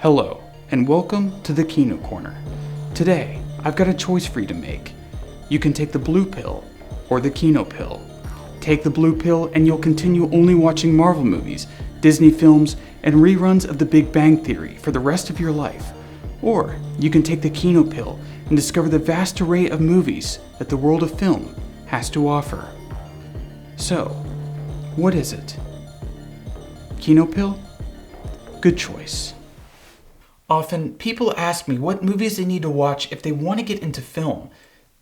Hello, and welcome to the Kino Corner. Today, I've got a choice for you to make. You can take the blue pill or the Kinopill. Take the blue pill and you'll continue only watching Marvel movies, Disney films, and reruns of The Big Bang Theory for the rest of your life. Or you can take the Kinopill and discover the vast array of movies that the world of film has to offer. So, what is it? Kinopill? Good choice. Often, people ask me what movies they need to watch if they want to get into film.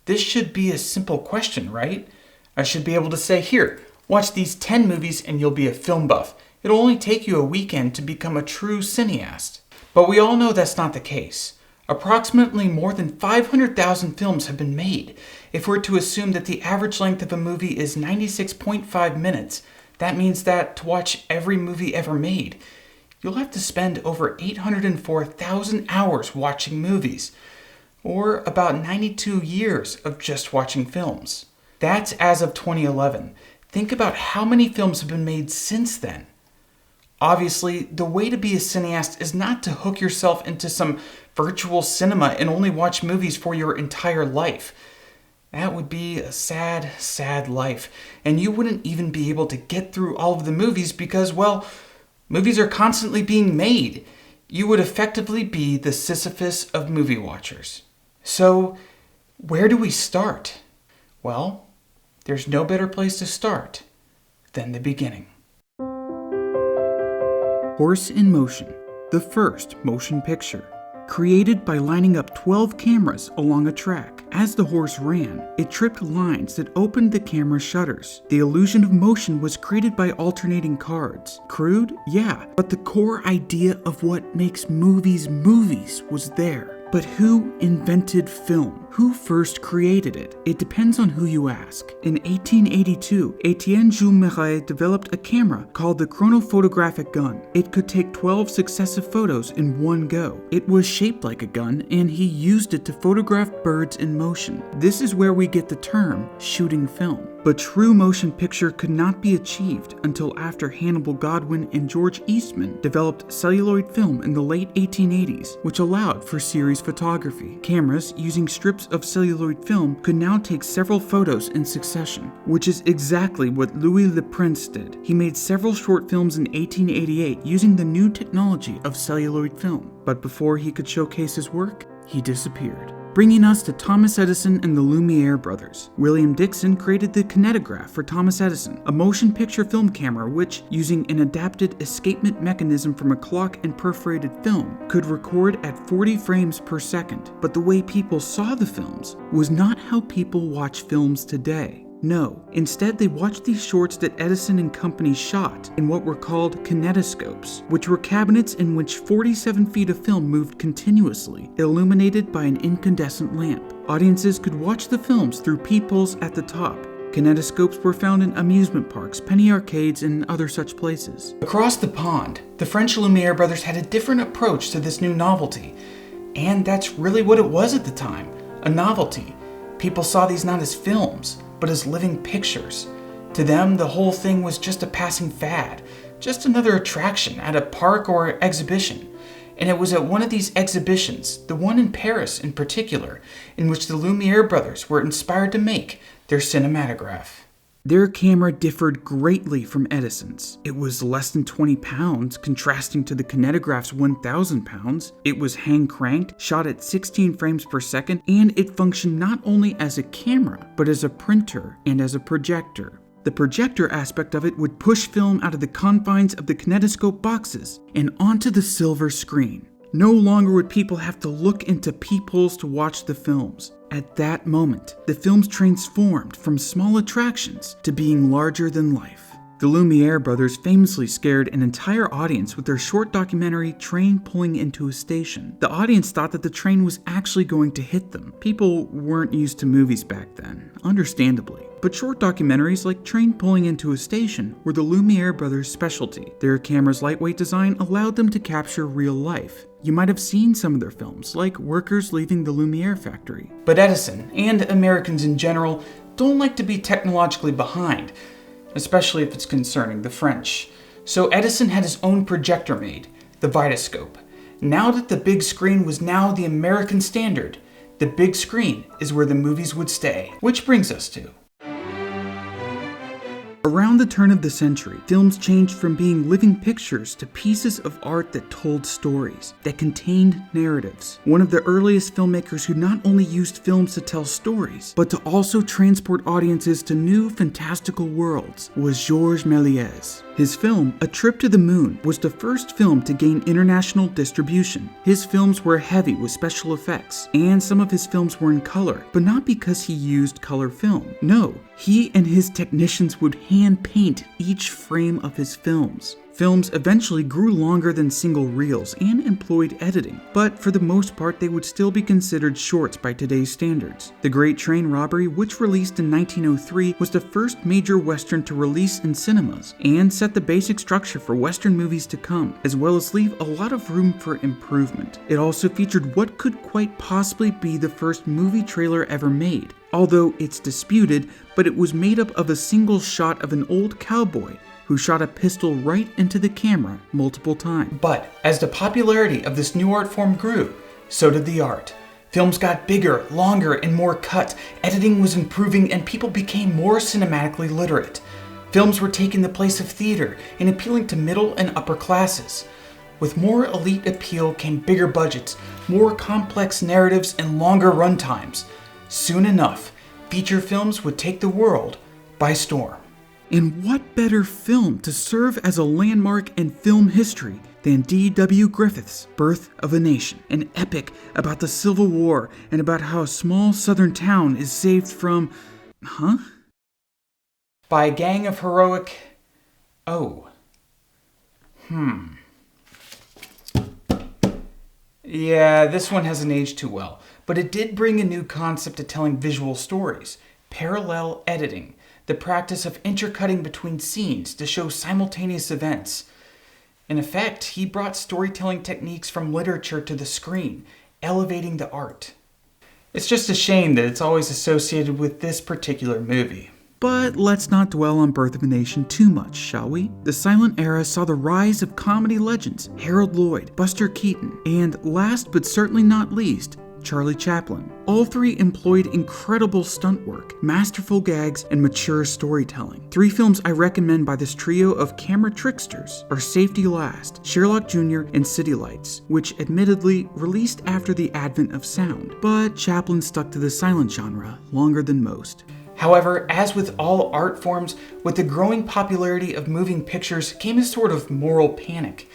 This should be a simple question, right? I should be able to say, here, watch these 10 movies and you'll be a film buff. It'll only take you a weekend to become a true cineast. But we all know that's not the case. Approximately more than 500,000 films have been made. If we're to assume that the average length of a movie is 96.5 minutes, that means that to watch every movie ever made, you'll have to spend over 804,000 hours watching movies, or about 92 years of just watching films. That's as of 2011. Think about how many films have been made since then. Obviously, the way to be a cineast is not to hook yourself into some virtual cinema and only watch movies for your entire life. That would be a sad, sad life, and you wouldn't even be able to get through all of the movies because, well, movies are constantly being made. You would effectively be the Sisyphus of movie watchers. So, where do we start? Well, there's no better place to start than the beginning. Horse in Motion, the first motion picture. Created by lining up 12 cameras along a track. As the horse ran, it tripped lines that opened the camera shutters. The illusion of motion was created by alternating cards. Crude? Yeah, but the core idea of what makes movies movies was there. But who invented film? Who first created it? It depends on who you ask. In 1882, Etienne Jules Méret developed a camera called the chronophotographic gun. It could take 12 successive photos in one go. It was shaped like a gun, and he used it to photograph birds in motion. This is where we get the term shooting film. But true motion picture could not be achieved until after Hannibal Godwin and George Eastman developed celluloid film in the late 1880s, which allowed for series photography. Cameras using strips of celluloid film could now take several photos in succession, which is exactly what Louis Le Prince did. He made several short films in 1888 using the new technology of celluloid film. But before he could showcase his work, he disappeared. Bringing us to Thomas Edison and the Lumiere brothers. William Dixon created the kinetograph for Thomas Edison, a motion picture film camera which, using an adapted escapement mechanism from a clock and perforated film, could record at 40 frames per second. But the way people saw the films was not how people watch films today. No, instead they watched these shorts that Edison and company shot in what were called kinetoscopes, which were cabinets in which 47 feet of film moved continuously, illuminated by an incandescent lamp. Audiences could watch the films through peepholes at the top. Kinetoscopes were found in amusement parks, penny arcades, and other such places. Across the pond, the French Lumiere brothers had a different approach to this new novelty. And that's really what it was at the time, a novelty. People saw these not as films, but as living pictures. To them, the whole thing was just a passing fad, just another attraction at a park or exhibition. And it was at one of these exhibitions, the one in Paris in particular, in which the Lumiere brothers were inspired to make their cinematograph. Their camera differed greatly from Edison's. It was less than 20 pounds, contrasting to the kinetograph's 1,000 pounds. It was hand-cranked, shot at 16 frames per second, and it functioned not only as a camera, but as a printer and as a projector. The projector aspect of it would push film out of the confines of the kinetoscope boxes and onto the silver screen. No longer would people have to look into peepholes to watch the films. At that moment, the films transformed from small attractions to being larger than life. The Lumiere brothers famously scared an entire audience with their short documentary Train Pulling into a Station. The audience thought that the train was actually going to hit them. People weren't used to movies back then, understandably. But short documentaries like Train Pulling into a Station were the Lumiere brothers' specialty. Their camera's lightweight design allowed them to capture real life. You might have seen some of their films, like Workers Leaving the Lumiere Factory. But Edison, and Americans in general, don't like to be technologically behind, especially if it's concerning the French. So Edison had his own projector made, the Vitascope. Now that the big screen was now the American standard, the big screen is where the movies would stay. Which brings us to... Around the turn of the century, films changed from being living pictures to pieces of art that told stories, that contained narratives. One of the earliest filmmakers who not only used films to tell stories, but to also transport audiences to new fantastical worlds was Georges Méliès. His film, A Trip to the Moon, was the first film to gain international distribution. His films were heavy with special effects, and some of his films were in color, but not because he used color film. No, he and his technicians would hand paint each frame of his films. Films eventually grew longer than single reels and employed editing, but for the most part they would still be considered shorts by today's standards. The Great Train Robbery, which released in 1903, was the first major Western to release in cinemas, and set the basic structure for Western movies to come, as well as leave a lot of room for improvement. It also featured what could quite possibly be the first movie trailer ever made, although it's disputed, but it was made up of a single shot of an old cowboy who shot a pistol right into the camera multiple times. But as the popularity of this new art form grew, so did the art. Films got bigger, longer, and more cut, editing was improving, and people became more cinematically literate. Films were taking the place of theater and appealing to middle and upper classes. With more elite appeal came bigger budgets, more complex narratives, and longer runtimes. Soon enough, feature films would take the world by storm. And what better film to serve as a landmark in film history than D.W. Griffith's Birth of a Nation, an epic about the Civil War and about how a small southern town is saved from... by a gang of heroic... Yeah, this one hasn't aged too well, but it did bring a new concept to telling visual stories: parallel editing. The practice of intercutting between scenes to show simultaneous events. In effect, he brought storytelling techniques from literature to the screen, elevating the art. It's just a shame that it's always associated with this particular movie. But let's not dwell on Birth of a Nation too much, shall we? The silent era saw the rise of comedy legends Harold Lloyd, Buster Keaton, and last but certainly not least, Charlie Chaplin. All three employed incredible stunt work, masterful gags, and mature storytelling. Three films I recommend by this trio of camera tricksters are Safety Last, Sherlock Jr., and City Lights, which admittedly released after the advent of sound, but Chaplin stuck to the silent genre longer than most. However, as with all art forms, with the growing popularity of moving pictures came a sort of moral panic.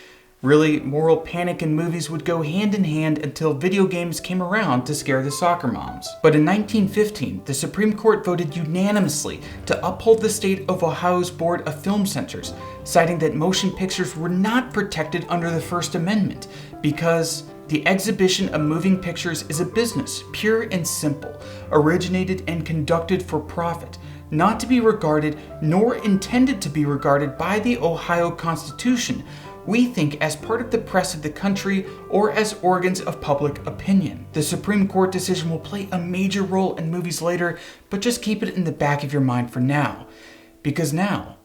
Really, moral panic in movies would go hand in hand until video games came around to scare the soccer moms. But in 1915, the Supreme Court voted unanimously to uphold the state of Ohio's Board of Film Censors, citing that motion pictures were not protected under the First Amendment because the exhibition of moving pictures is a business, pure and simple, originated and conducted for profit, not to be regarded nor intended to be regarded by the Ohio Constitution, we think, as part of the press of the country or as organs of public opinion. The Supreme Court decision will play a major role in movies later, but just keep it in the back of your mind for now, because now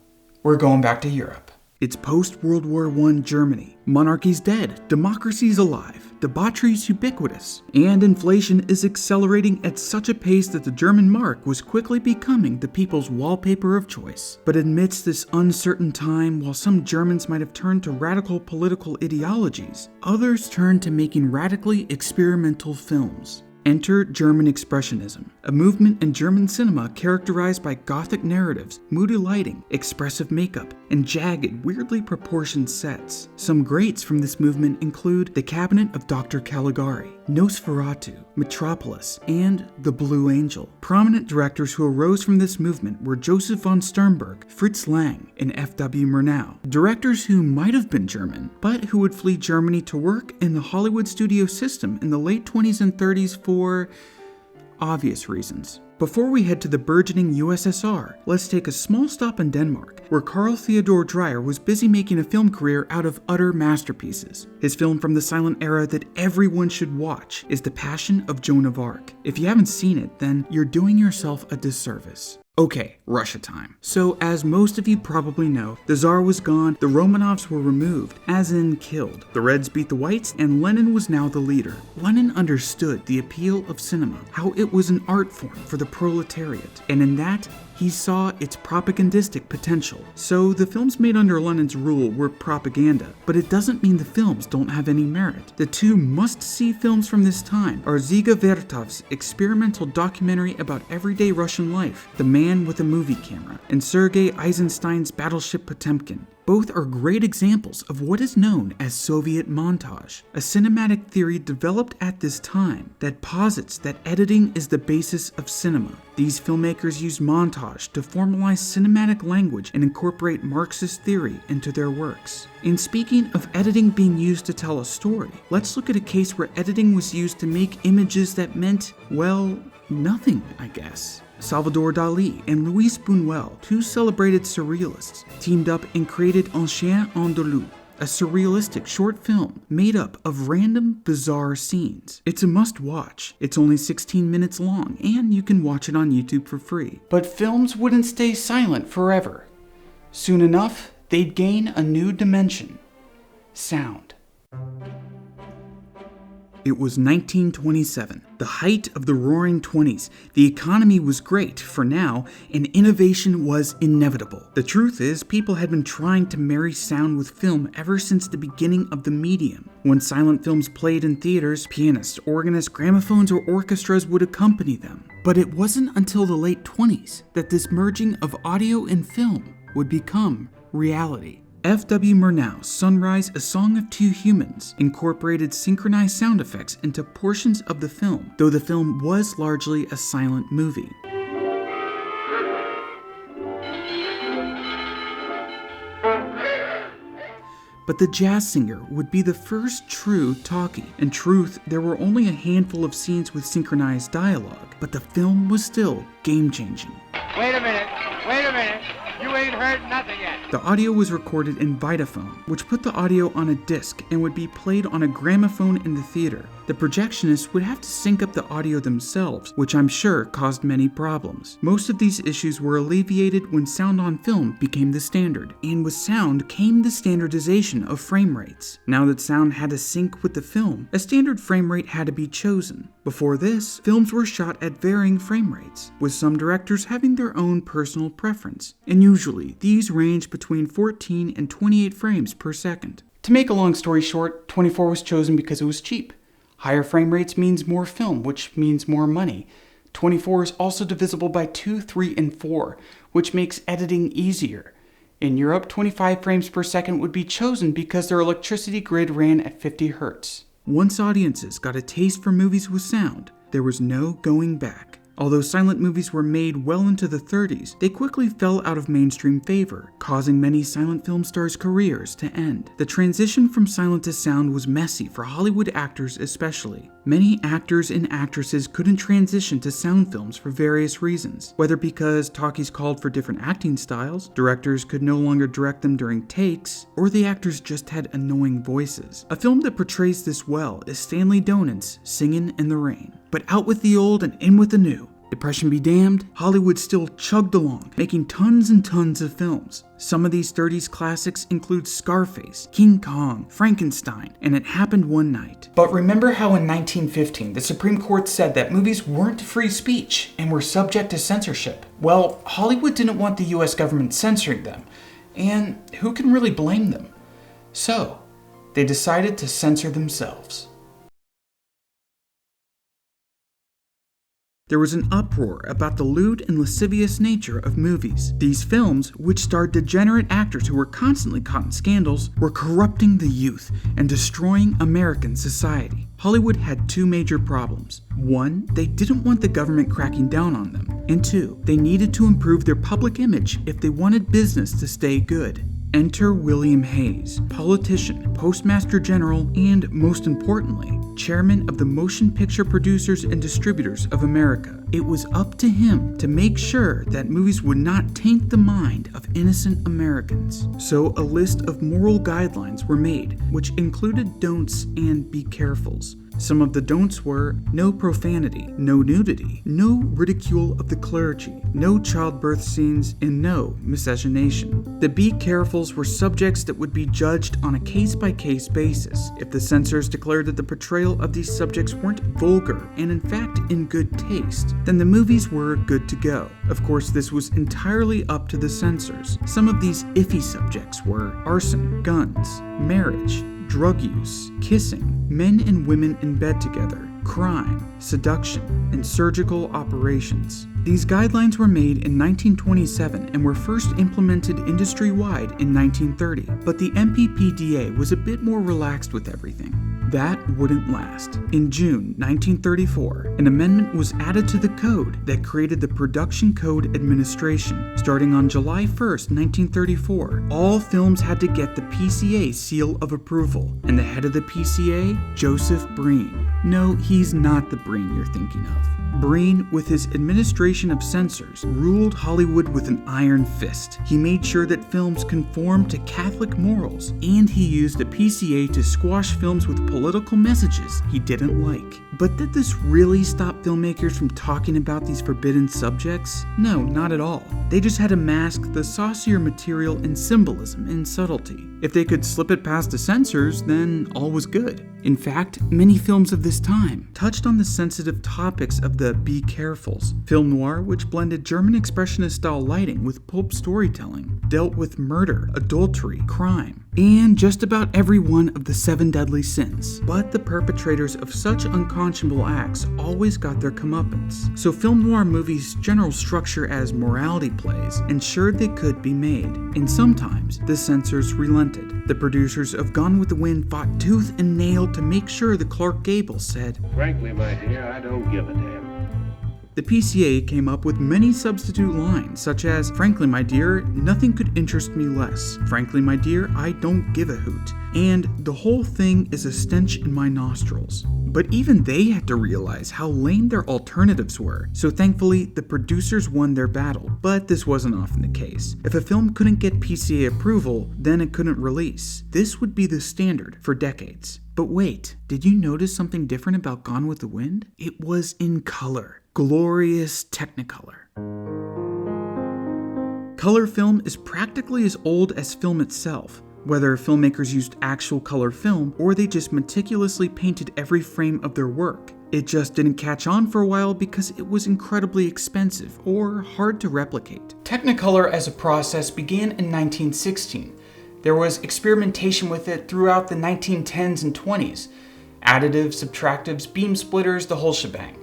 we're going back to Europe. It's post-World War I Germany. Monarchy's dead, democracy's alive, debauchery's ubiquitous, and inflation is accelerating at such a pace that the German mark was quickly becoming the people's wallpaper of choice. But amidst this uncertain time, while some Germans might have turned to radical political ideologies, others turned to making radically experimental films. Enter German Expressionism, a movement in German cinema characterized by gothic narratives, moody lighting, expressive makeup, and jagged, weirdly proportioned sets. Some greats from this movement include The Cabinet of Dr. Caligari, Nosferatu, Metropolis, and The Blue Angel. Prominent directors who arose from this movement were Joseph von Sternberg, Fritz Lang, and F.W. Murnau. Directors who might have been German, but who would flee Germany to work in the Hollywood studio system in the late 20s and 30s for obvious reasons. Before we head to the burgeoning USSR, let's take a small stop in Denmark, where Carl Theodor Dreyer was busy making a film career out of utter masterpieces. His film from the silent era that everyone should watch is The Passion of Joan of Arc. If you haven't seen it, then you're doing yourself a disservice. Okay, Russia time. So, as most of you probably know, the Tsar was gone, the Romanovs were removed, as in killed. The Reds beat the Whites, and Lenin was now the leader. Lenin understood the appeal of cinema, how it was an art form for the proletariat, and in that, he saw its propagandistic potential. So the films made under Lenin's rule were propaganda, but it doesn't mean the films don't have any merit. The two must-see films from this time are Dziga Vertov's experimental documentary about everyday Russian life, The Man with a Movie Camera, and Sergei Eisenstein's Battleship Potemkin. Both are great examples of what is known as Soviet montage, a cinematic theory developed at this time that posits that editing is the basis of cinema. These filmmakers use montage to formalize cinematic language and incorporate Marxist theory into their works. And speaking of editing being used to tell a story, let's look at a case where editing was used to make images that meant, well, nothing, I guess. Salvador Dali and Luis Buñuel, two celebrated surrealists, teamed up and created Un Chien Andalou, a surrealistic short film made up of random, bizarre scenes. It's a must-watch. It's only 16 minutes long, and you can watch it on YouTube for free. But films wouldn't stay silent forever. Soon enough, they'd gain a new dimension: sound. It was 1927, the height of the Roaring '20s. The economy was great for now, and innovation was inevitable. The truth is, people had been trying to marry sound with film ever since the beginning of the medium. When silent films played in theaters, pianists, organists, gramophones, or orchestras would accompany them. But it wasn't until the late '20s that this merging of audio and film would become reality. F.W. Murnau's Sunrise, A Song of Two Humans incorporated synchronized sound effects into portions of the film, though the film was largely a silent movie. But the jazz singer would be the first true talkie. In truth, there were only a handful of scenes with synchronized dialogue, but the film was still game-changing. Wait a minute. You ain't heard nothing yet. The audio was recorded in Vitaphone, which put the audio on a disc and would be played on a gramophone in the theater. The projectionists would have to sync up the audio themselves, which I'm sure caused many problems. Most of these issues were alleviated when sound on film became the standard, and with sound came the standardization of frame rates. Now that sound had to sync with the film, a standard frame rate had to be chosen. Before this, films were shot at varying frame rates, with some directors having their own personal preference, and usually these range between 14 and 28 frames per second. To make a long story short, 24 was chosen because it was cheap. Higher frame rates means more film, which means more money. 24 is also divisible by 2, 3, and 4, which makes editing easier. In Europe, 25 frames per second would be chosen because their electricity grid ran at 50 Hz. Once audiences got a taste for movies with sound, there was no going back. Although silent movies were made well into the 30s, they quickly fell out of mainstream favor, causing many silent film stars' careers to end. The transition from silent to sound was messy for Hollywood actors especially. Many actors and actresses couldn't transition to sound films for various reasons, whether because talkies called for different acting styles, directors could no longer direct them during takes, or the actors just had annoying voices. A film that portrays this well is Stanley Donen's Singin' in the Rain. But out with the old and in with the new. Depression be damned, Hollywood still chugged along, making tons and tons of films. Some of these 30s classics include Scarface, King Kong, Frankenstein, and It Happened One Night. But remember how in 1915 the Supreme Court said that movies weren't free speech and were subject to censorship? Well, Hollywood didn't want the US government censoring them, and who can really blame them? So, they decided to censor themselves. There was an uproar about the lewd and lascivious nature of movies. These films, which starred degenerate actors who were constantly caught in scandals, were corrupting the youth and destroying American society. Hollywood had two major problems. One, they didn't want the government cracking down on them. And two, they needed to improve their public image if they wanted business to stay good. Enter William Hayes, politician, postmaster general, and, most importantly, chairman of the Motion Picture Producers and Distributors of America. It was up to him to make sure that movies would not taint the mind of innocent Americans. So a list of moral guidelines were made, which included don'ts and be carefuls. Some of the don'ts were no profanity, no nudity, no ridicule of the clergy, no childbirth scenes, and no miscegenation. The be carefuls were subjects that would be judged on a case-by-case basis. If the censors declared that the portrayal of these subjects weren't vulgar and in fact in good taste, then the movies were good to go. Of course, this was entirely up to the censors. Some of these iffy subjects were arson, guns, marriage, drug use, kissing, men and women in bed together, crime, seduction, and surgical operations. These guidelines were made in 1927 and were first implemented industry-wide in 1930, but the MPPDA was a bit more relaxed with everything. That wouldn't last. In June 1934, an amendment was added to the code that created the Production Code Administration. Starting on July 1st, 1934, all films had to get the PCA seal of approval, and the head of the PCA, Joseph Breen. No, he's not the Breen you're thinking of. Breen, with his administration of censors, ruled Hollywood with an iron fist. He made sure that films conformed to Catholic morals, and he used the PCA to squash films with political messages he didn't like. But did this really stop filmmakers from talking about these forbidden subjects? No, not at all. They just had to mask the saucier material and symbolism and subtlety. If they could slip it past the censors, then all was good. In fact, many films of this time touched on the sensitive topics of the be carefuls. Film noir, which blended German expressionist-style lighting with pulp storytelling, dealt with murder, adultery, crime, and just about every one of the 7 deadly sins. But the perpetrators of such unconscionable acts always got their comeuppance. So film noir movies' general structure as morality plays ensured they could be made, and sometimes the censors relented. The producers of Gone with the Wind fought tooth and nail to make sure that Clark Gable said, "Frankly, my dear, I don't give a damn." The PCA came up with many substitute lines, such as, "Frankly, my dear, nothing could interest me less. Frankly, my dear, I don't give a hoot. And the whole thing is a stench in my nostrils." But even they had to realize how lame their alternatives were, so thankfully the producers won their battle. But this wasn't often the case. If a film couldn't get PCA approval, then it couldn't release. This would be the standard for decades. But wait, did you notice something different about Gone with the Wind? It was in color. Glorious Technicolor. Color film is practically as old as film itself. Whether filmmakers used actual color film or they just meticulously painted every frame of their work. It just didn't catch on for a while because it was incredibly expensive or hard to replicate. Technicolor as a process began in 1916. There was experimentation with it throughout the 1910s and 20s. Additives, subtractives, beam splitters, the whole shebang.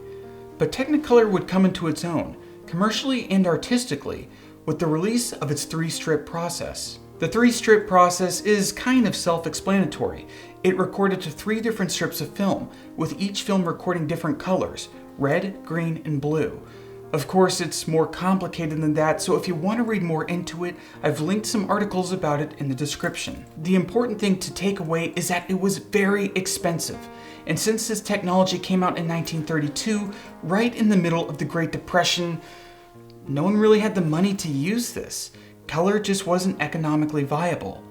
But Technicolor would come into its own, commercially and artistically, with the release of its 3-strip process. The 3-strip process is kind of self-explanatory. It recorded to 3 different strips of film, with each film recording different colors, red, green, and blue. Of course, it's more complicated than that, so if you want to read more into it, I've linked some articles about it in the description. The important thing to take away is that it was very expensive. And since this technology came out in 1932, right in the middle of the Great Depression, no one really had the money to use this. Color just wasn't economically viable.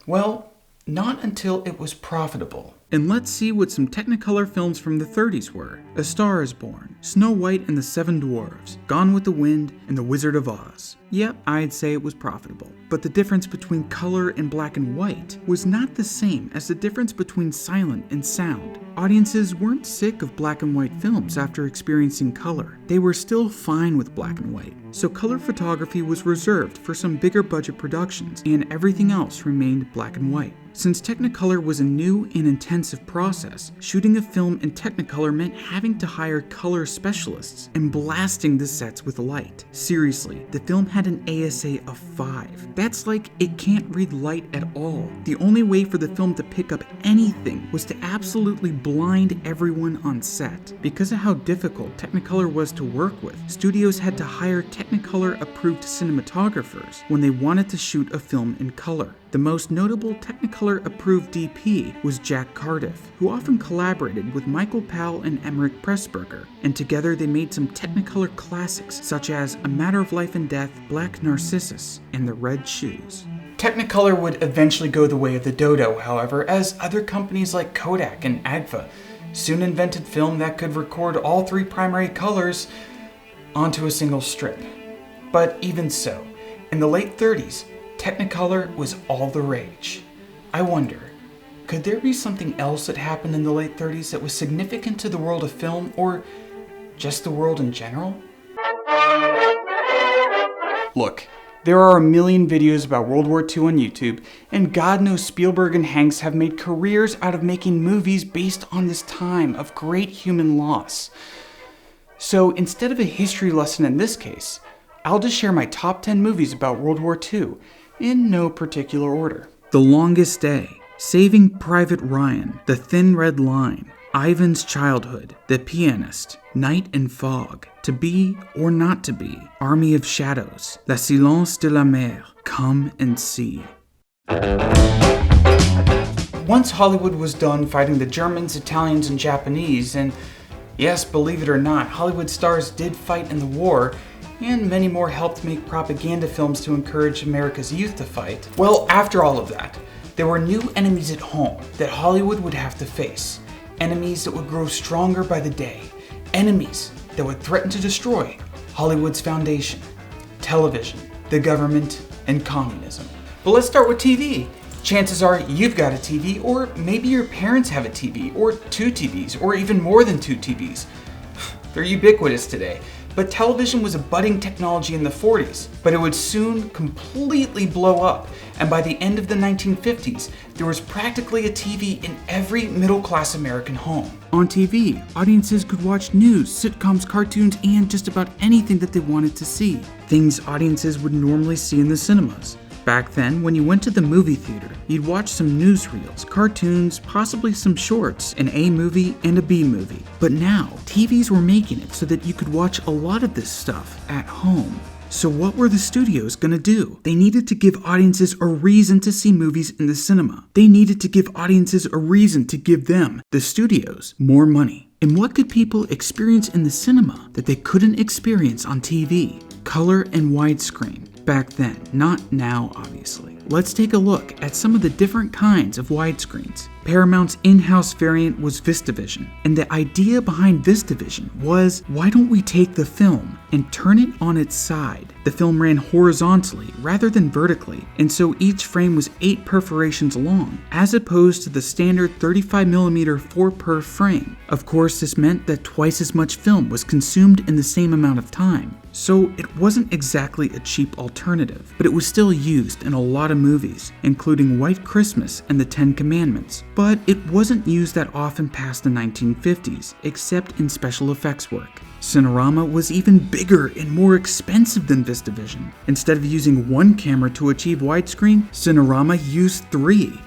Well, not until it was profitable. And let's see what some Technicolor films from the 30s were. A Star is Born, Snow White and the 7 Dwarfs, Gone with the Wind, and The Wizard of Oz. Yep, I'd say it was profitable. But the difference between color and black and white was not the same as the difference between silent and sound. Audiences weren't sick of black and white films after experiencing color. They were still fine with black and white. So color photography was reserved for some bigger budget productions, and everything else remained black and white. Since Technicolor was a new and intensive process, shooting a film in Technicolor meant having to hire color specialists and blasting the sets with light. Seriously, the film had an ASA of 5. That's like it can't read light at all. The only way for the film to pick up anything was to absolutely blind everyone on set. Because of how difficult Technicolor was to work with, studios had to hire Technicolor-approved cinematographers when they wanted to shoot a film in color. The most notable Technicolor-approved DP was Jack Cardiff, who often collaborated with Michael Powell and Emmerich Pressburger, and together they made some Technicolor classics such as A Matter of Life and Death, Black Narcissus, and The Red Shoes. Technicolor would eventually go the way of the dodo, however, as other companies like Kodak and Agfa soon invented film that could record all three primary colors onto a single strip. But even so, in the late 30s, Technicolor was all the rage. I wonder, could there be something else that happened in the late 30s that was significant to the world of film, or just the world in general? Look, there are a million videos about World War II on YouTube, and God knows Spielberg and Hanks have made careers out of making movies based on this time of great human loss. So instead of a history lesson in this case, I'll just share my top 10 movies about World War II, in no particular order. The Longest Day, Saving Private Ryan, The Thin Red Line, Ivan's Childhood, The Pianist, Night and Fog, To Be or Not to Be, Army of Shadows, Le Silence de la Mer, Come and See. Once Hollywood was done fighting the Germans, Italians, and Japanese, and yes, believe it or not, Hollywood stars did fight in the war, and many more helped make propaganda films to encourage America's youth to fight. Well, after all of that, there were new enemies at home that Hollywood would have to face. Enemies that would grow stronger by the day. Enemies that would threaten to destroy Hollywood's foundation. Television, the government, and communism. But let's start with TV. Chances are you've got a TV, or maybe your parents have a TV, or two TVs, or even more than two TVs. They're ubiquitous today. But television was a budding technology in the 40s, but it would soon completely blow up, and by the end of the 1950s, there was practically a TV in every middle-class American home. On TV, audiences could watch news, sitcoms, cartoons, and just about anything that they wanted to see. Things audiences would normally see in the cinemas. Back then, when you went to the movie theater, you'd watch some newsreels, cartoons, possibly some shorts, an A movie and a B movie. But now, TVs were making it so that you could watch a lot of this stuff at home. So what were the studios gonna do? They needed to give audiences a reason to see movies in the cinema. They needed to give audiences a reason to give them, the studios, more money. And what could people experience in the cinema that they couldn't experience on TV? Color and widescreen. Back then, not now obviously. Let's take a look at some of the different kinds of widescreens. Paramount's in-house variant was VistaVision, and the idea behind VistaVision was, why don't we take the film and turn it on its side? The film ran horizontally rather than vertically, and so each frame was 8 perforations long, as opposed to the standard 35mm 4-perf frame. Of course, this meant that twice as much film was consumed in the same amount of time. So it wasn't exactly a cheap alternative, but it was still used in a lot of movies, including White Christmas and the 10 Commandments. But it wasn't used that often past the 1950s, except in special effects work. Cinerama was even bigger and more expensive than VistaVision. Instead of using one camera to achieve widescreen, Cinerama used three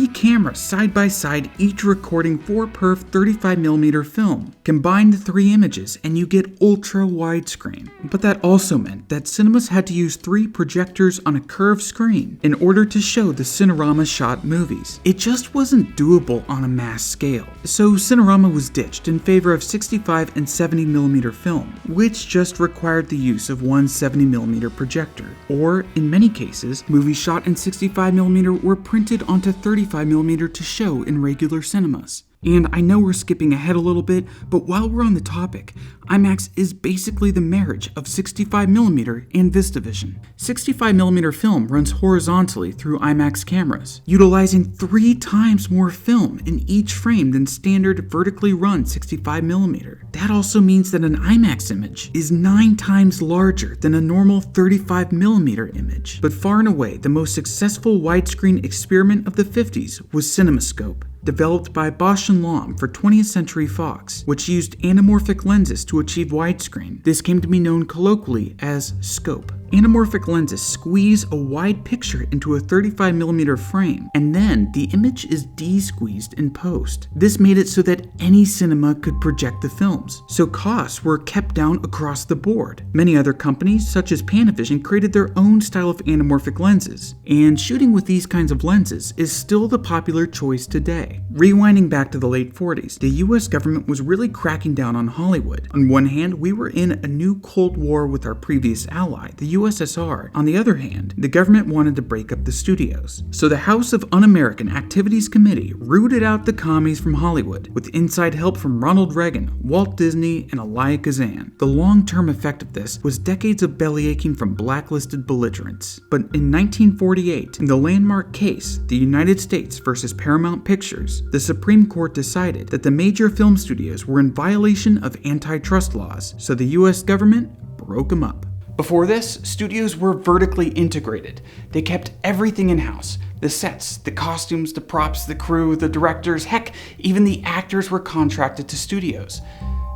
cameras side by side, each recording 4-perf 35mm film. Combine the 3 images and you get ultra widescreen. But that also meant that cinemas had to use 3 projectors on a curved screen in order to show the Cinerama shot movies. It just wasn't doable on a mass scale. So Cinerama was ditched in favor of 65 and 70mm film, which just required the use of one 70mm projector. Or, in many cases, movies shot in 65mm were printed onto 35mm to show in regular cinemas. And I know we're skipping ahead a little bit, but while we're on the topic, IMAX is basically the marriage of 65mm and VistaVision. 65mm film runs horizontally through IMAX cameras, utilizing 3 times more film in each frame than standard vertically run 65mm. That also means that an IMAX image is 9 times larger than a normal 35mm image. But far and away, the most successful widescreen experiment of the 50s was CinemaScope, developed by Bosch and Lomb for 20th Century Fox, which used anamorphic lenses to achieve widescreen. This came to be known colloquially as scope. Anamorphic lenses squeeze a wide picture into a 35mm frame, and then the image is de-squeezed in post. This made it so that any cinema could project the films, so costs were kept down across the board. Many other companies, such as Panavision, created their own style of anamorphic lenses, and shooting with these kinds of lenses is still the popular choice today. Rewinding back to the late 40s, the US government was really cracking down on Hollywood. On one hand, we were in a new Cold War with our previous ally, the USSR, on the other hand, the government wanted to break up the studios. So the House of Un-American Activities Committee rooted out the commies from Hollywood, with inside help from Ronald Reagan, Walt Disney, and Elia Kazan. The long-term effect of this was decades of bellyaching from blacklisted belligerents. But in 1948, in the landmark case, the United States versus Paramount Pictures, the Supreme Court decided that the major film studios were in violation of antitrust laws, so the US government broke them up. Before this, studios were vertically integrated. They kept everything in-house. The sets, the costumes, the props, the crew, the directors, heck, even the actors were contracted to studios.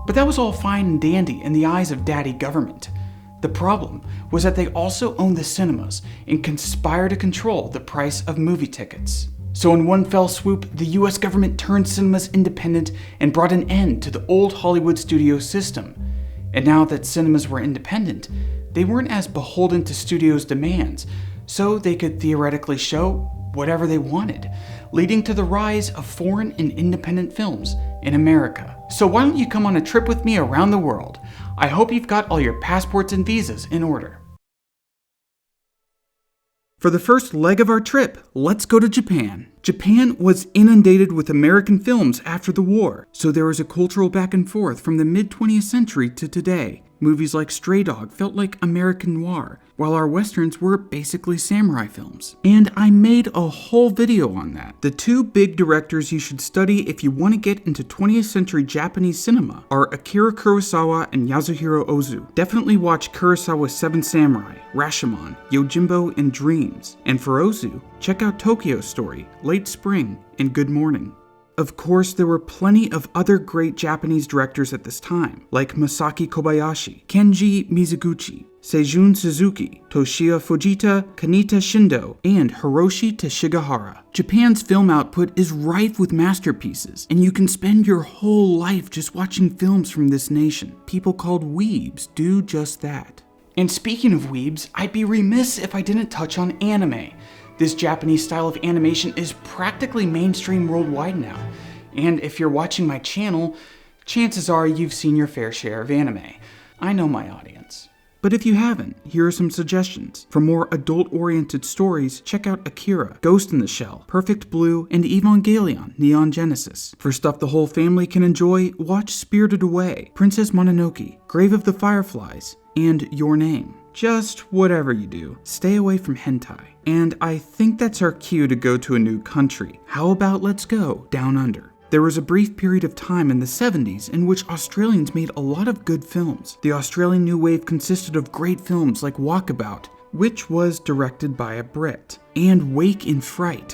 But that was all fine and dandy in the eyes of daddy government. The problem was that they also owned the cinemas and conspired to control the price of movie tickets. So in one fell swoop, the US government turned cinemas independent and brought an end to the old Hollywood studio system. And now that cinemas were independent, they weren't as beholden to studios' demands, so they could theoretically show whatever they wanted, leading to the rise of foreign and independent films in America. So why don't you come on a trip with me around the world? I hope you've got all your passports and visas in order. For the first leg of our trip, let's go to Japan. Japan was inundated with American films after the war, so there was a cultural back and forth from the mid-20th century to today. Movies like Stray Dog felt like American noir, while our westerns were basically samurai films. And I made a whole video on that. The two big directors you should study if you want to get into 20th century Japanese cinema are Akira Kurosawa and Yasuhiro Ozu. Definitely watch Kurosawa's Seven Samurai, Rashomon, Yojimbo, and Dreams. And for Ozu, check out Tokyo Story, Late Spring, and Good Morning. Of course, there were plenty of other great Japanese directors at this time, like Masaki Kobayashi, Kenji Mizoguchi, Seijun Suzuki, Toshiya Fujita, Kanita Shindo, and Hiroshi Teshigahara. Japan's film output is rife with masterpieces, and you can spend your whole life just watching films from this nation. People called weebs do just that. And speaking of weebs, I'd be remiss if I didn't touch on anime. This Japanese style of animation is practically mainstream worldwide now, and if you're watching my channel, chances are you've seen your fair share of anime. I know my audience. But if you haven't, here are some suggestions. For more adult-oriented stories, check out Akira, Ghost in the Shell, Perfect Blue, and Evangelion, Neon Genesis. For stuff the whole family can enjoy, watch Spirited Away, Princess Mononoke, Grave of the Fireflies, and Your Name. Just whatever you do, stay away from hentai. And I think that's our cue to go to a new country. How about let's go down under? There was a brief period of time in the 70s in which Australians made a lot of good films. The Australian New Wave consisted of great films like Walkabout, which was directed by a Brit, and Wake in Fright,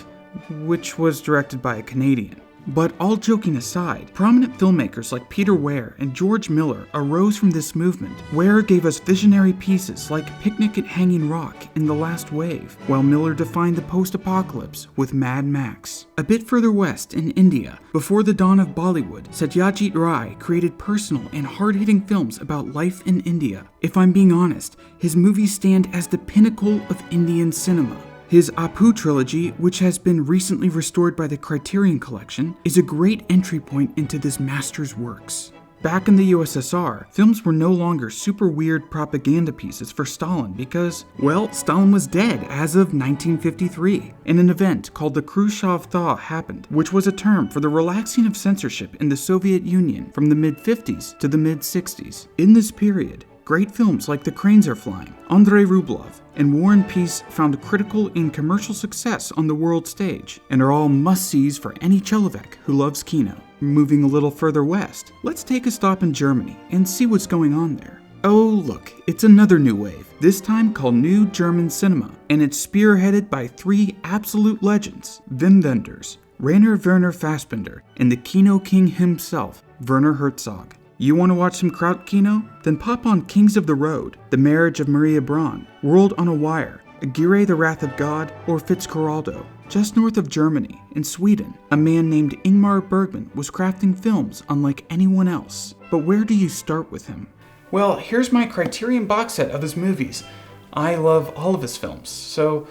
which was directed by a Canadian. But all joking aside, prominent filmmakers like Peter Weir and George Miller arose from this movement. Weir gave us visionary pieces like Picnic at Hanging Rock and The Last Wave, while Miller defined the post-apocalypse with Mad Max. A bit further west, in India, before the dawn of Bollywood, Satyajit Ray created personal and hard-hitting films about life in India. If I'm being honest, his movies stand as the pinnacle of Indian cinema. His Apu trilogy, which has been recently restored by the Criterion Collection, is a great entry point into this master's works. Back in the USSR, films were no longer super weird propaganda pieces for Stalin because, well, Stalin was dead as of 1953, and an event called the Khrushchev Thaw happened, which was a term for the relaxing of censorship in the Soviet Union from the mid-50s to the mid-60s. In this period, great films like The Cranes Are Flying, Andrei Rublev, and War and Peace found critical and commercial success on the world stage, and are all must-sees for any Chelovek who loves Kino. Moving a little further west, let's take a stop in Germany and see what's going on there. Oh look, it's another new wave, this time called New German Cinema, and it's spearheaded by three absolute legends, Wim Wenders, Rainer Werner Fassbinder, and the Kino King himself, Werner Herzog. You want to watch some Kraut Kino? Then pop on Kings of the Road, The Marriage of Maria Braun, World on a Wire, Aguirre the Wrath of God, or Fitzcarraldo. Just north of Germany, in Sweden, a man named Ingmar Bergman was crafting films unlike anyone else. But where do you start with him? Well, here's my Criterion box set of his movies. I love all of his films, so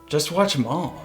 just watch them all.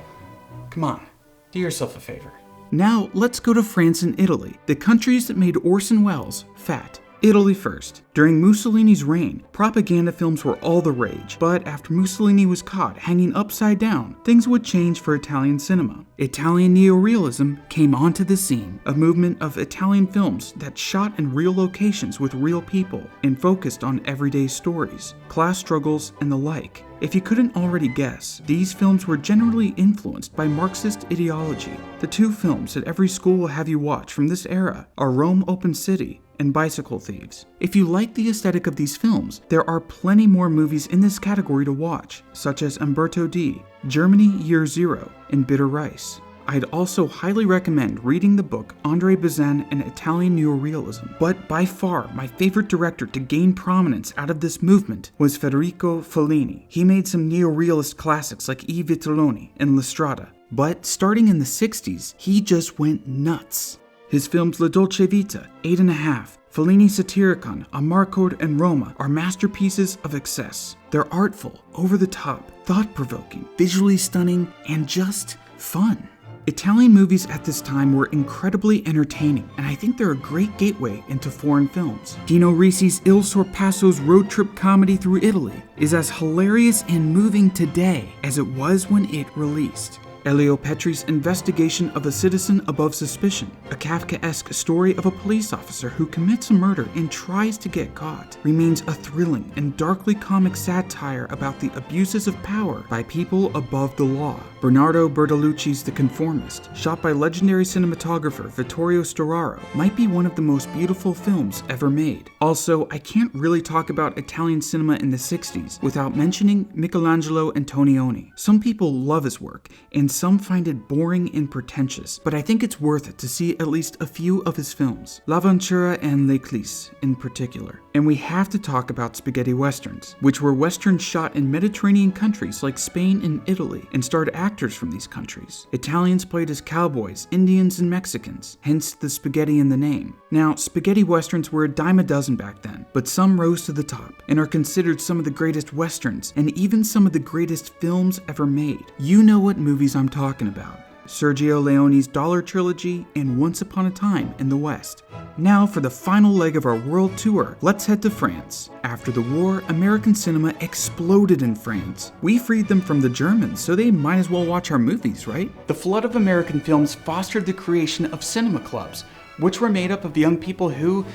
Come on, do yourself a favor. Now, let's go to France and Italy, the countries that made Orson Welles fat. Italy first. During Mussolini's reign, propaganda films were all the rage, but after Mussolini was caught hanging upside down, things would change for Italian cinema. Italian neorealism came onto the scene, a movement of Italian films that shot in real locations with real people and focused on everyday stories, class struggles, and the like. If you couldn't already guess, these films were generally influenced by Marxist ideology. The two films that every school will have you watch from this era are Rome Open City and Bicycle Thieves. If you like the aesthetic of these films, there are plenty more movies in this category to watch, such as Umberto D, Germany Year Zero, and Bitter Rice. I'd also highly recommend reading the book André Bazin and Italian Neorealism, but by far my favorite director to gain prominence out of this movement was Federico Fellini. He made some neorealist classics like I Vitelloni and La Strada, but starting in the 60s, he just went nuts. His films La Dolce Vita, 8½, Fellini Satyricon, Amarcord, and Roma are masterpieces of excess. They're artful, over-the-top, thought-provoking, visually stunning, and just fun. Italian movies at this time were incredibly entertaining, and I think they're a great gateway into foreign films. Dino Risi's Il Sorpasso's road trip comedy through Italy is as hilarious and moving today as it was when it released. Elio Petri's investigation of a citizen above suspicion, a Kafkaesque story of a police officer who commits a murder and tries to get caught, remains a thrilling and darkly comic satire about the abuses of power by people above the law. Bernardo Bertolucci's The Conformist, shot by legendary cinematographer Vittorio Storaro, might be one of the most beautiful films ever made. Also, I can't really talk about Italian cinema in the 60s without mentioning Michelangelo Antonioni. Some people love his work, and some find it boring and pretentious, but I think it's worth it to see at least a few of his films, L'Avventura and L'Eclisse in particular. And we have to talk about spaghetti westerns, which were westerns shot in Mediterranean countries like Spain and Italy, and starred actors from these countries. Italians played as cowboys, Indians, and Mexicans, hence the spaghetti in the name. Now, spaghetti westerns were a dime a dozen back then, but some rose to the top, and are considered some of the greatest westerns, and even some of the greatest films ever made. You know what movies I'm talking about. Sergio Leone's Dollar Trilogy and Once Upon a Time in the West. Now for the final leg of our world tour, let's head to France. After the war, American cinema exploded in France. We freed them from the Germans, so they might as well watch our movies, right? The flood of American films fostered the creation of cinema clubs, which were made up of young people who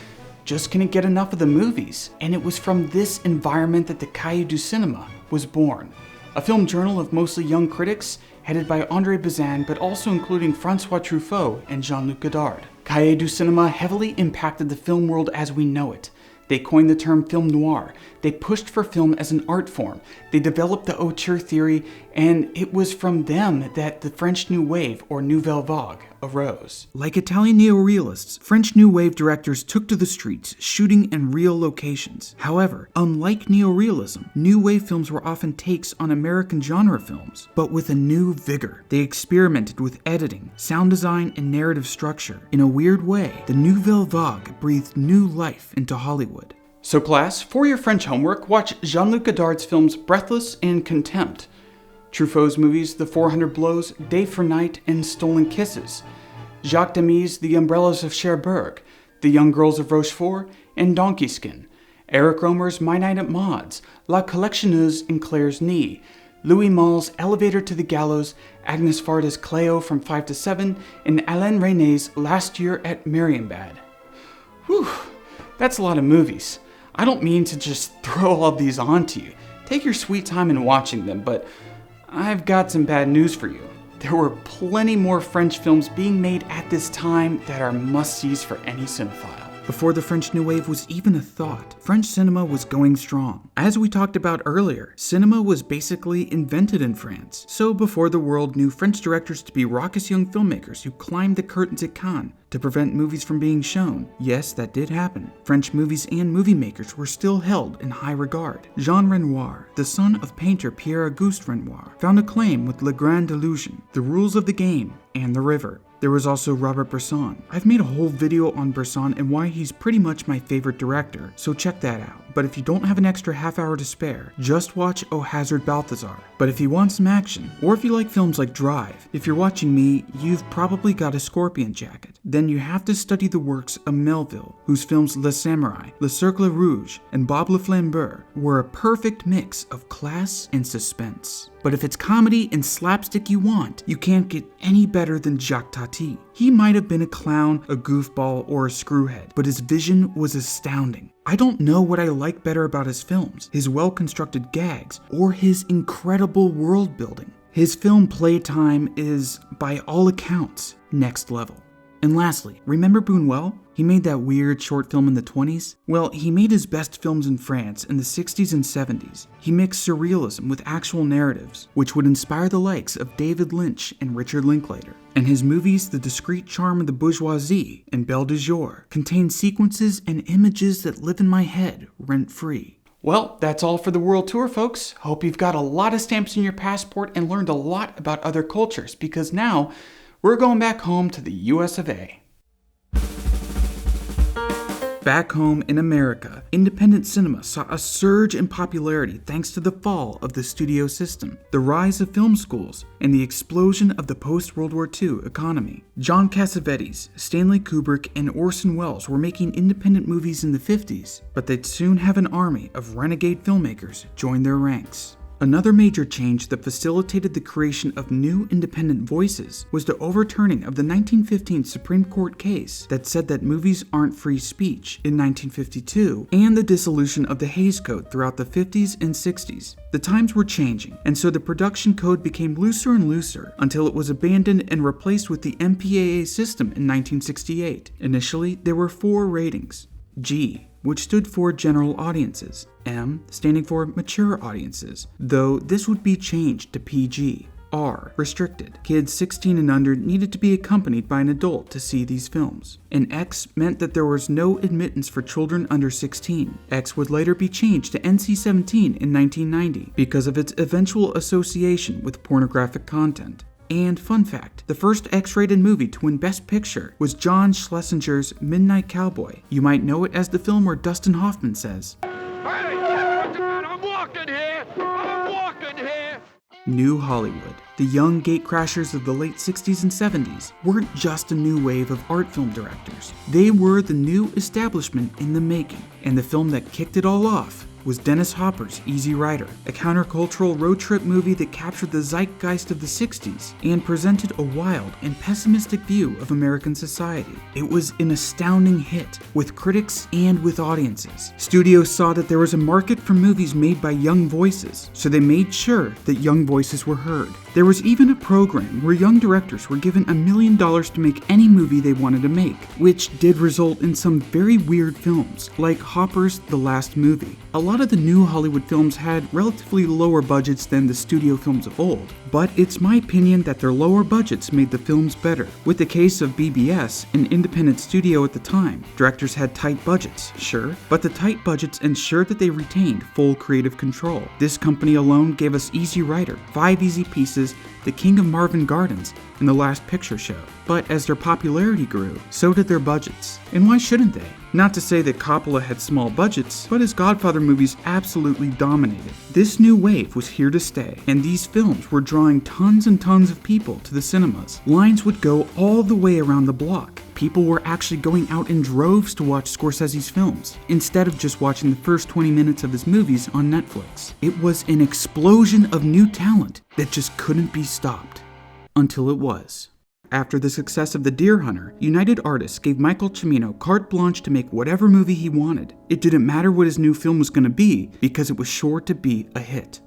just couldn't get enough of the movies. And it was from this environment that the Cahiers du Cinéma was born. A film journal of mostly young critics, headed by André Bazin, but also including François Truffaut and Jean-Luc Godard. Cahiers du Cinéma heavily impacted the film world as we know it. They coined the term film noir. They pushed for film as an art form. They developed the auteur theory, and it was from them that the French New Wave, or Nouvelle Vague, arose. Like Italian neorealists, French New Wave directors took to the streets, shooting in real locations. However, unlike neorealism, New Wave films were often takes on American genre films, but with a new vigor. They experimented with editing, sound design, and narrative structure. In a weird way, the Nouvelle Vague breathed new life into Hollywood. So class, for your French homework, watch Jean-Luc Godard's films Breathless and Contempt, Truffaut's movies The 400 Blows, Day for Night, and Stolen Kisses, Jacques Demy's The Umbrellas of Cherbourg, The Young Girls of Rochefort, and Donkey Skin, Eric Romer's My Night at Maud's, La Collectionneuse and Claire's Knee, Louis Malle's Elevator to the Gallows, Agnes Varda's Cleo from 5 to 7, and Alain René's Last Year at Marienbad. Whew, that's a lot of movies. I don't mean to just throw all of these onto you. Take your sweet time in watching them, but I've got some bad news for you. There were plenty more French films being made at this time that are must-sees for any cinephile. Before the French New Wave was even a thought, French cinema was going strong. As we talked about earlier, cinema was basically invented in France. So before the world knew French directors to be raucous young filmmakers who climbed the curtains at Cannes to prevent movies from being shown, yes, that did happen. French movies and movie makers were still held in high regard. Jean Renoir, the son of painter Pierre-Auguste Renoir, found acclaim with Le Grand Illusion, The Rules of the Game, and The River. There was also Robert Bresson. I've made a whole video on Bresson and why he's pretty much my favorite director, so check that out. but if you don't have an extra half hour to spare, just watch O Hazard Balthazar. But if you want some action, or if you like films like Drive, if you're watching me, you've probably got a Scorpion jacket. Then you have to study the works of Melville, whose films Le Samurai, Le Cercle Rouge, and Bob le Flambeur were a perfect mix of class and suspense. But if it's comedy and slapstick you want, you can't get any better than Jacques Tati. He might have been a clown, a goofball, or a screwhead, but his vision was astounding. I don't know what I like better about his films, his well-constructed gags, or his incredible world building. His film Playtime is, by all accounts, next level. And lastly, remember Buñuel? He made that weird short film in the 20s? Well, he made his best films in France in the 60s and 70s. He mixed surrealism with actual narratives, which would inspire the likes of David Lynch and Richard Linklater. And his movies The Discreet Charm of the Bourgeoisie and Belle de Jour contain sequences and images that live in my head rent-free. Well, that's all for the world tour, folks. Hope you've got a lot of stamps in your passport and learned a lot about other cultures, because now we're going back home to the US of A. Back home in America, independent cinema saw a surge in popularity thanks to the fall of the studio system, the rise of film schools, and the explosion of the post-World War II economy. John Cassavetes, Stanley Kubrick, and Orson Welles were making independent movies in the 50s, but they'd soon have an army of renegade filmmakers join their ranks. Another major change that facilitated the creation of new independent voices was the overturning of the 1915 Supreme Court case that said that movies aren't free speech in 1952, and the dissolution of the Hays Code throughout the 50s and 60s. The times were changing, and so the production code became looser and looser until it was abandoned and replaced with the MPAA system in 1968. Initially, there were 4 ratings: G, which stood for general audiences, M, standing for mature audiences, though this would be changed to PG. R, restricted. Kids 16 and under needed to be accompanied by an adult to see these films. And X meant that there was no admittance for children under 16. X would later be changed to NC-17 in 1990 because of its eventual association with pornographic content. And fun fact, the first X-rated movie to win Best Picture was John Schlesinger's Midnight Cowboy. You might know it as the film where Dustin Hoffman says, "Hey, I'm walking here! I'm walking here!" New Hollywood. The young gatecrashers of the late 60s and 70s weren't just a new wave of art film directors. They were the new establishment in the making, and the film that kicked it all off was Dennis Hopper's Easy Rider, a countercultural road trip movie that captured the zeitgeist of the 60s and presented a wild and pessimistic view of American society. It was an astounding hit, with critics and with audiences. Studios saw that there was a market for movies made by young voices, so they made sure that young voices were heard. There was even a program where young directors were given $1 million to make any movie they wanted to make, which did result in some very weird films, like Hopper's The Last Movie. A lot of the new Hollywood films had relatively lower budgets than the studio films of old, but it's my opinion that their lower budgets made the films better. With the case of BBS, an independent studio at the time, directors had tight budgets, sure, but the tight budgets ensured that they retained full creative control. This company alone gave us Easy Rider, 5 Easy Pieces, The King of Marvin Gardens, and The Last Picture Show. But as their popularity grew, so did their budgets. And why shouldn't they? Not to say that Coppola had small budgets, but his Godfather movies absolutely dominated. This new wave was here to stay, and these films were drawing tons and tons of people to the cinemas. Lines would go all the way around the block. People were actually going out in droves to watch Scorsese's films, instead of just watching the first 20 minutes of his movies on Netflix. It was an explosion of new talent that just couldn't be stopped. Until it was. After the success of The Deer Hunter, United Artists gave Michael Cimino carte blanche to make whatever movie he wanted. It didn't matter what his new film was going to be, because it was sure to be a hit.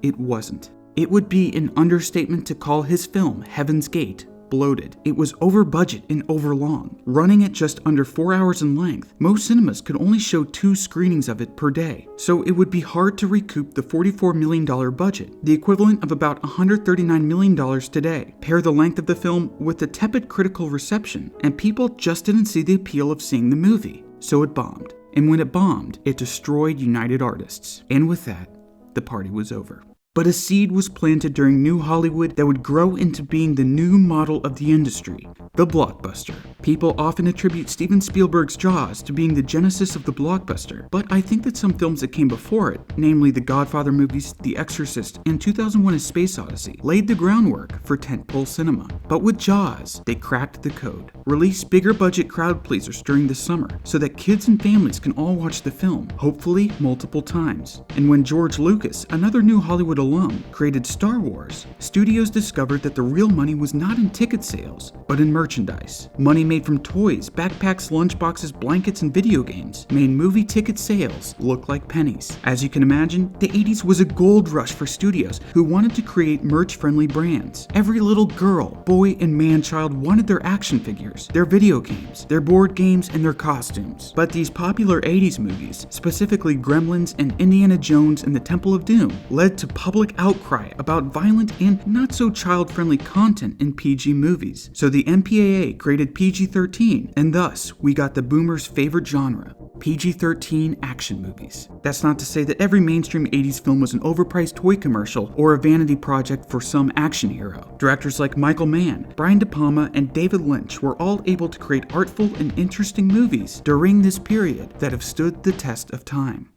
It wasn't. It would be an understatement to call his film, Heaven's Gate, bloated. It was over budget and over long. Running at just under 4 hours in length, most cinemas could only show 2 screenings of it per day, so it would be hard to recoup the $44 million budget, the equivalent of about $139 million today. Pair the length of the film with the tepid critical reception, and people just didn't see the appeal of seeing the movie, so it bombed. And when it bombed, it destroyed United Artists. And with that, the party was over. but a seed was planted during New Hollywood that would grow into being the new model of the industry, the blockbuster. People often attribute Steven Spielberg's Jaws to being the genesis of the blockbuster, but I think that some films that came before it, namely the Godfather movies, The Exorcist, and 2001: A Space Odyssey, laid the groundwork for tentpole cinema. But with Jaws, they cracked the code. Released bigger budget crowd pleasers during the summer so that kids and families can all watch the film, hopefully multiple times. And when George Lucas, another New Hollywood alum, created Star Wars, studios discovered that the real money was not in ticket sales, but in merchandise. Money made from toys, backpacks, lunchboxes, blankets, and video games made movie ticket sales look like pennies. As you can imagine, the 80s was a gold rush for studios who wanted to create merch-friendly brands. Every little girl, boy, and man-child wanted their action figures, their video games, their board games, and their costumes. But these popular 80s movies, specifically Gremlins and Indiana Jones and the Temple of Doom, led to public outcry about violent and not so child-friendly content in PG movies. So the MPAA created PG-13, and thus we got the boomers' favorite genre, PG-13 action movies. That's not to say that every mainstream 80s film was an overpriced toy commercial or a vanity project for some action hero. Directors like Michael Mann, Brian De Palma, and David Lynch were all able to create artful and interesting movies during this period that have stood the test of time.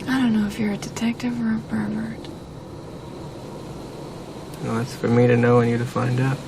I don't know if you're a detective or a pervert. Well, that's for me to know and you to find out.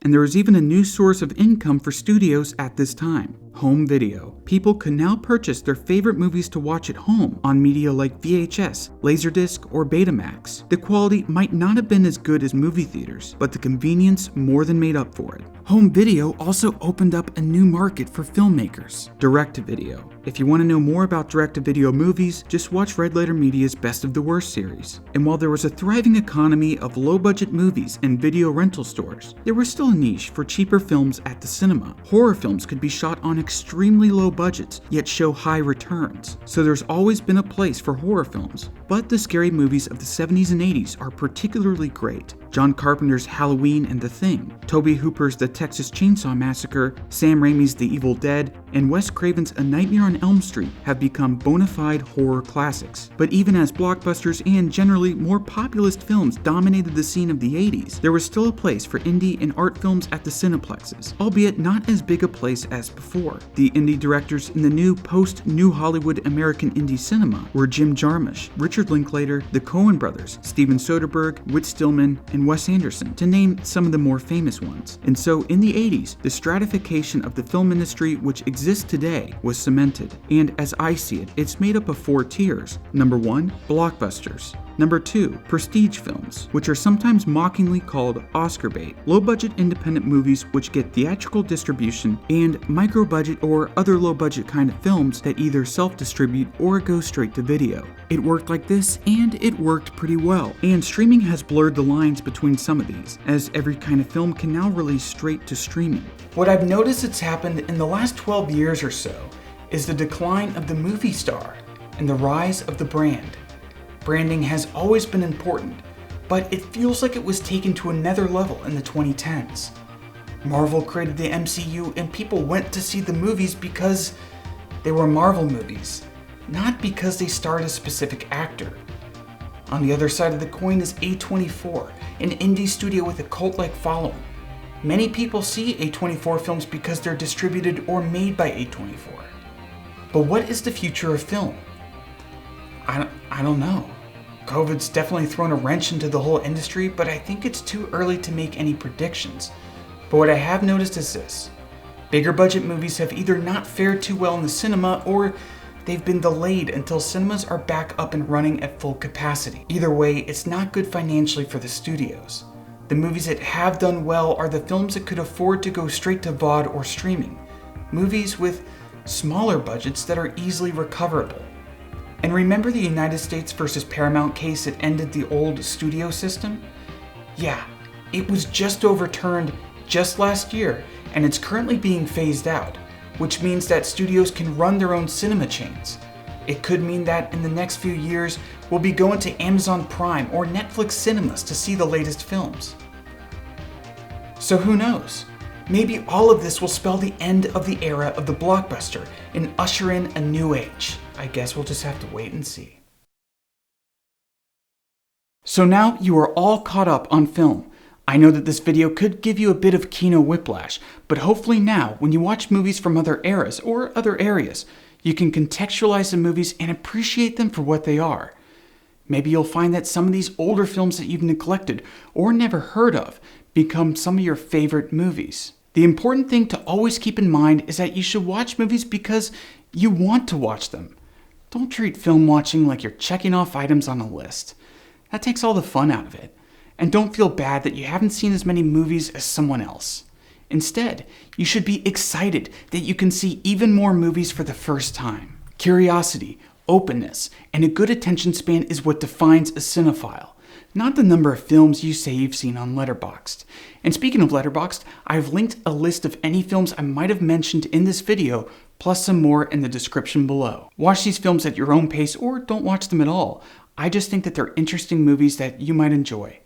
And there was even a new source of income for studios at this time: home video. People could now purchase their favorite movies to watch at home on media like VHS, Laserdisc, or Betamax. The quality might not have been as good as movie theaters, but the convenience more than made up for it. Home video also opened up a new market for filmmakers: direct-to-video. If you want to know more about direct-to-video movies, just watch Red Letter Media's Best of the Worst series. And while there was a thriving economy of low-budget movies and video rental stores, there was still a niche for cheaper films at the cinema. Horror films could be shot on extremely low budgets, yet show high returns. So there's always been a place for horror films. But the scary movies of the 70s and 80s are particularly great. John Carpenter's Halloween and The Thing, Tobe Hooper's The Texas Chainsaw Massacre, Sam Raimi's The Evil Dead, and Wes Craven's A Nightmare on Elm Street have become bona fide horror classics. But even as blockbusters and generally more populist films dominated the scene of the 80s, there was still a place for indie and art films at the cineplexes, albeit not as big a place as before. The indie directors in the new post-New Hollywood American indie cinema were Jim Jarmusch, Richard Linklater, the Coen brothers, Steven Soderbergh, Whit Stillman, and Wes Anderson, to name some of the more famous ones. And so in the 80s, the stratification of the film industry which exists today was cemented. And as I see it, it's made up of 4 tiers. Number 1, blockbusters. Number 2, prestige films, which are sometimes mockingly called Oscar bait, low-budget independent movies which get theatrical distribution, and micro-budget or other low-budget kind of films that either self-distribute or go straight to video. It worked like this, and it worked pretty well. And streaming has blurred the lines between some of these, as every kind of film can now release straight to streaming. What I've noticed that's happened in the last 12 years or so is the decline of the movie star and the rise of the brand. Branding has always been important, but it feels like it was taken to another level in the 2010s. Marvel created the MCU and people went to see the movies because they were Marvel movies, not because they starred a specific actor. On the other side of the coin is A24, an indie studio with a cult-like following. Many people see A24 films because they're distributed or made by A24. But what is the future of film? I don't know. COVID's definitely thrown a wrench into the whole industry, but I think it's too early to make any predictions. But what I have noticed is this: bigger budget movies have either not fared too well in the cinema or they've been delayed until cinemas are back up and running at full capacity. Either way, it's not good financially for the studios. The movies that have done well are the films that could afford to go straight to VOD or streaming. Movies with smaller budgets that are easily recoverable. And remember the United States versus Paramount case that ended the old studio system? Yeah, it was just overturned just last year, and it's currently being phased out, which means that studios can run their own cinema chains. It could mean that in the next few years, we'll be going to Amazon Prime or Netflix cinemas to see the latest films. So who knows? Maybe all of this will spell the end of the era of the blockbuster and usher in a new age. I guess we'll just have to wait and see. So now you are all caught up on film. I know that this video could give you a bit of Kino whiplash, but hopefully now, when you watch movies from other eras or other areas, you can contextualize the movies and appreciate them for what they are. Maybe you'll find that some of these older films that you've neglected or never heard of become some of your favorite movies. The important thing to always keep in mind is that you should watch movies because you want to watch them. Don't treat film watching like you're checking off items on a list. That takes all the fun out of it. And don't feel bad that you haven't seen as many movies as someone else. Instead, you should be excited that you can see even more movies for the first time. Curiosity, openness, and a good attention span is what defines a cinephile, not the number of films you say you've seen on Letterboxd. And speaking of Letterboxd, I've linked a list of any films I might have mentioned in this video, plus some more in the description below. Watch these films at your own pace or don't watch them at all. I just think that they're interesting movies that you might enjoy.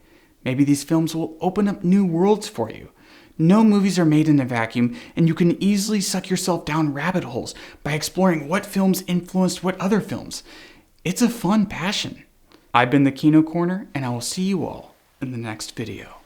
Maybe these films will open up new worlds for you. No movies are made in a vacuum, and you can easily suck yourself down rabbit holes by exploring what films influenced what other films. It's a fun passion. I've been the Kino Corner, and I will see you all in the next video.